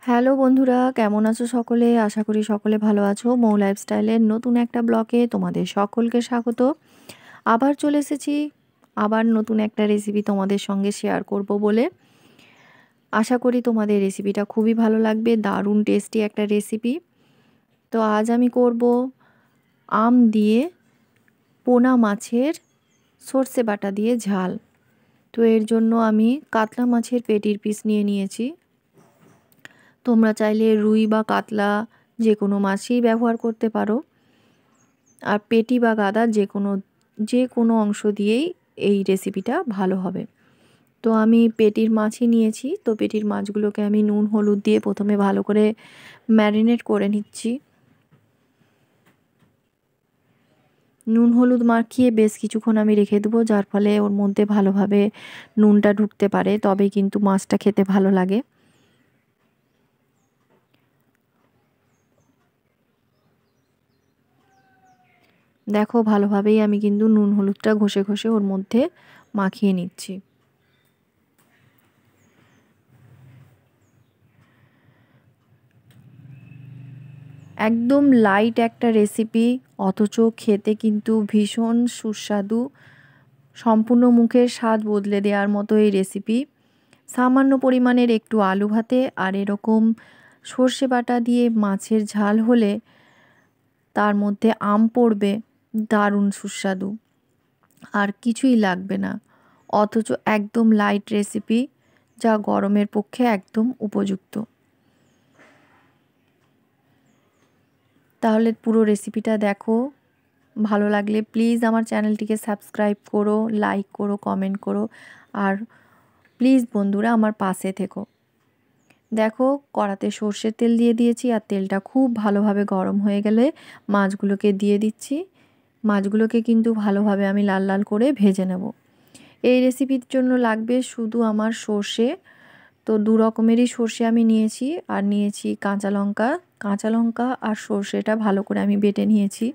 Hello বন্ধুরা, কেমন আছো সকলে? আশা করি সকলে ভালো আছো। মৌ লাইফস্টাইলের নতুন একটা ব্লগে তোমাদের সকলকে স্বাগত। আবার চলে এসেছি, আবার নতুন একটা রেসিপি তোমাদের সঙ্গে শেয়ার করব বলে। আশা করি তোমাদের রেসিপিটা খুবই ভালো লাগবে, দারুণ টেস্টি একটা রেসিপি। তো আজ আমি করব আম দিয়ে পোনা মাছের সর্ষে বাটা দিয়ে ঝাল। তো এর জন্য আমি কাতলা মাছের পেটির পিস নিয়ে নিয়েছি। তোমরা চাইলে রুই বা কাতলা যে কোনো মাছই ব্যবহার করতে পারো। আর পেটি বা গাদা যে কোনো অংশ দিয়েই এই রেসিপিটা ভালো হবে। তো আমি পেটির মাছই নিয়েছি। তো পেটির মাছগুলোকে আমি নুন হলুদ দিয়ে প্রথমে ভালো করে ম্যারিনেট করে নিচ্ছি। নুন হলুদ মাখিয়ে বেশ কিছুক্ষণ আমি রেখে দেবো, যার ফলে ওর মধ্যে ভালোভাবে নুনটা ঢুকতে পারে, তবেই কিন্তু মাছটা খেতে ভালো লাগে। দেখো, ভালোভাবেই আমি কিন্তু নুন হলুদটা ঘষে ঘষে ওর মধ্যে মাখিয়ে নিচ্ছি। একদম লাইট একটা রেসিপি, অথচ খেতে কিন্তু ভীষণ সুস্বাদু। সম্পূর্ণ মুখের স্বাদ বদলে দেওয়ার মতো এই রেসিপি। সামান্য পরিমাণের একটু আলু ভাতে আর এরকম সর্ষে বাটা দিয়ে মাছের ঝাল হলে তার মধ্যে আম পড়বে, দারুণ সুস্বাদু। আর কিছুই লাগবে না, অথচ একদম লাইট রেসিপি, যা গরমের পক্ষে একদম উপযুক্ত। তাহলে পুরো রেসিপিটা দেখো। ভালো লাগলে প্লিজ আমার চ্যানেলটিকে সাবস্ক্রাইব করো, লাইক করো, কমেন্ট করো, আর প্লিজ বন্ধুরা আমার পাশে থেকো। দেখো, কড়াতে সর্ষের তেল দিয়ে দিয়েছি, আর তেলটা খুব ভালোভাবে গরম হয়ে গেলে মাছগুলোকে দিয়ে দিচ্ছি। মাছগুলোকে কিন্তু ভালোভাবে আমি লাল লাল করে ভেজে নেব। এই রেসিপির জন্য লাগবে শুধু আমার সর্ষে। তো দু রকমেরই সর্ষে আমি নিয়েছি, আর নিয়েছি কাঁচা লঙ্কা। কাঁচা লঙ্কা আর সর্ষেটা ভালো করে আমি বেটে নিয়েছি।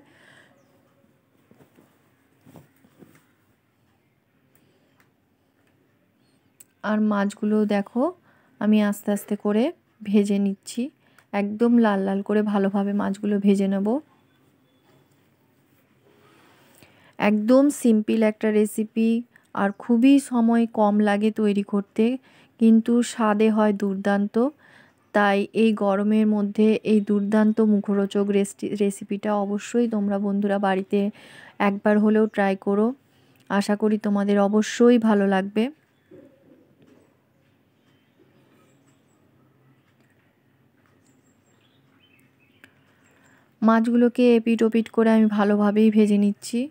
আর মাছগুলো দেখো, আমি আস্তে আস্তে করে ভেজে নিচ্ছি। একদম লাল লাল করে ভালোভাবে মাছগুলো ভেজে নেব। একদম সিম্পল একটা রেসিপি, আর খুবই সময় কম লাগে তৈরি করতে, কিন্তু স্বাদে হয় দুর্দান্ত। তাই এই গরমের মধ্যে এই দুর্দান্ত মুখরোচক রেসিপিটা অবশ্যই তোমরা বন্ধুরা বাড়িতে একবার হলেও ট্রাই করো। আশা করি তোমাদের অবশ্যই ভালো লাগবে। মাছগুলোকে এপিট ওপিট করে আমি ভালোভাবেই ভেজে নিচ্ছি।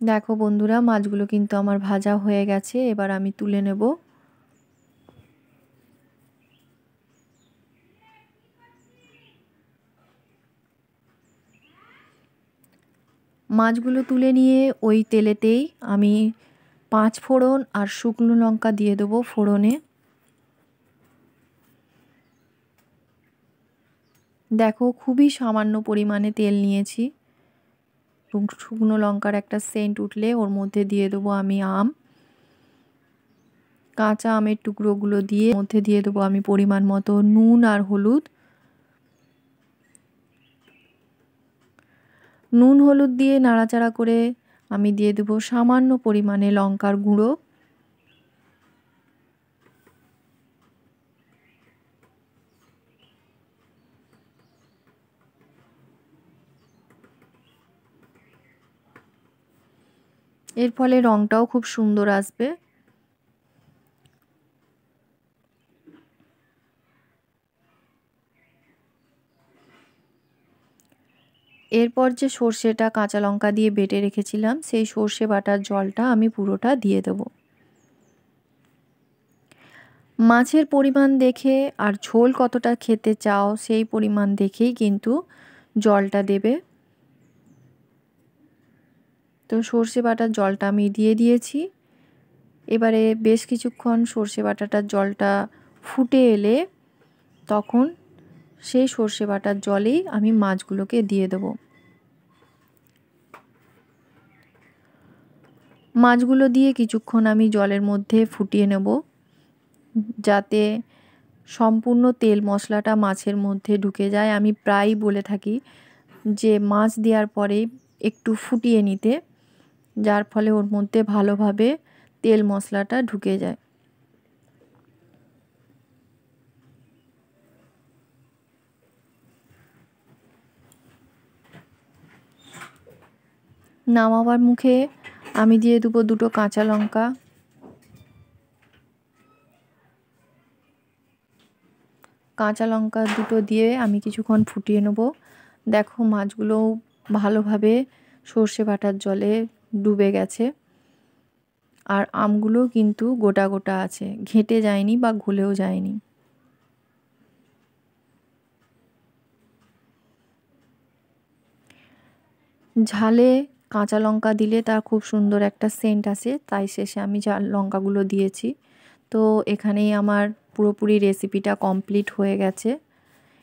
দেখো বন্ধুরা, মাছগুলো কিন্তু আমার ভাজা হয়ে গেছে, এবার আমি তুলে নেব। মাছগুলো তুলে নিয়ে ওই তেলেতেই আমি 5 ফোড়ন আর শুকনো লঙ্কা দিয়ে দেবো ফোড়নে। দেখো, খুবই সামান্য পরিমাণে তেল নিয়েছি। শুকনো লঙ্কার একটা সেন্ট উঠলে ওর মধ্যে দিয়ে দেবো আমি আম। কাঁচা আমের টুকরোগুলো দিয়ে মধ্যে দিয়ে দেবো আমি পরিমাণ মতো নুন আর হলুদ। নুন হলুদ দিয়ে নাড়াচাড়া করে আমি দিয়ে দেবো সামান্য পরিমাণে লঙ্কার গুঁড়ো। এর ফলে রঙটাও খুব সুন্দর আসবে। এরপর যে সর্ষেটা কাঁচা লঙ্কা দিয়ে বেটে রেখেছিলাম, সেই সর্ষে বাটার জলটা আমি পুরোটা দিয়ে দেবো। মাছের পরিমাণ দেখে আর ঝোল কতটা খেতে চাও সেই পরিমাণ দেখেই কিন্তু জলটা দেবে। তো সর্ষে বাটার জলটা আমি দিয়ে দিয়েছি। এবারে বেশ কিছুক্ষণ সর্ষে বাটাটার জলটা ফুটে এলে তখন সেই সর্ষে বাটার জলেই আমি মাছগুলোকে দিয়ে দেবো। মাছগুলো দিয়ে কিছুক্ষণ আমি জলের মধ্যে ফুটিয়ে নেব। যাতে সম্পূর্ণ তেল মশলাটা মাছের মধ্যে ঢুকে যায়। আমি প্রায়ই বলে থাকি যে মাছ দেওয়ার পরেই একটু ফুটিয়ে নিতে, যার ফলে ওর মধ্যে ভালোভাবে তেল মশলাটা ঢুকে যায়। নামাবার মুখে আমি দিয়ে দেবো 2টো কাঁচা লঙ্কা। কাঁচা লঙ্কা 2টো দিয়ে আমি কিছুক্ষণ ফুটিয়ে নেব। দেখো মাছগুলো ভালোভাবে সর্ষে বাটার জলে ডুবে গেছে, আর আমগুলো কিন্তু গোটা গোটা আছে, ঘেঁটে যায়নি বা গলেও যায়নি। ঝালে কাঁচা লঙ্কা দিলে তার খুব সুন্দর একটা সেন্ট আসে, তাই শেষে আমি লঙ্কাগুলো দিয়েছি। তো এখানেই আমার পুরোপুরি রেসিপিটা কমপ্লিট হয়ে গেছে।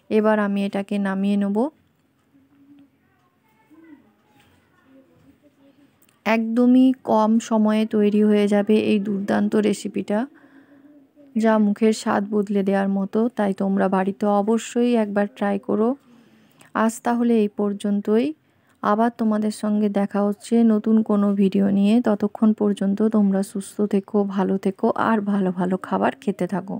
এবার আমি এটাকে নামিয়ে নেব। একদমই কম সময়ে তৈরি হয়ে যাবে এই দুর্দান্ত রেসিপিটা, যা মুখের স্বাদ বদলে দেওয়ার মতো। তাই তোমরা বাড়িতে অবশ্যই একবার ট্রাই করো। আজ তাহলে এই পর্যন্তই। আবার তোমাদের সঙ্গে দেখা হচ্ছে নতুন কোনো ভিডিও নিয়ে। ততক্ষণ পর্যন্ত তোমরা সুস্থ থেকো, ভালো থেকো আর ভালো ভালো খাবার খেতে থাকো।